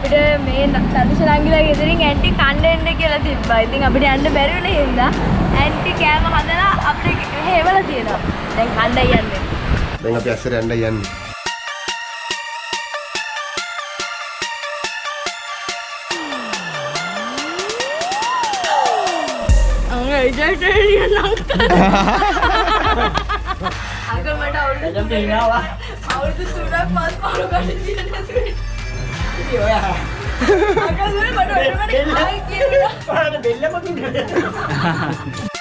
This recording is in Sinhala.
අපිට මේ තනිශලංගිලා ගෙදරින් ඇන්ටි කණ්ඩෙන්න කියලා තිබ්බා. ඉතින් අපිට යන්න බැරි වුණේ හින්දා ඇන්ටි කෑම හදලා අපිට හේවලා තියෙනවා. දැන් කණ්ඩයි යන්නේ. දැන් අපි ඇස්සර යන්න යන්නේ. vegetarian uncle. Uncle මට අවුරුදු 3ක් පාස් පාරු ගන්න තියෙනවා. ඉතින් ඔයා අකල් මට ඔය මට ආයි කියනවා. ඔයාලට බෙල්ලම දුන්නා.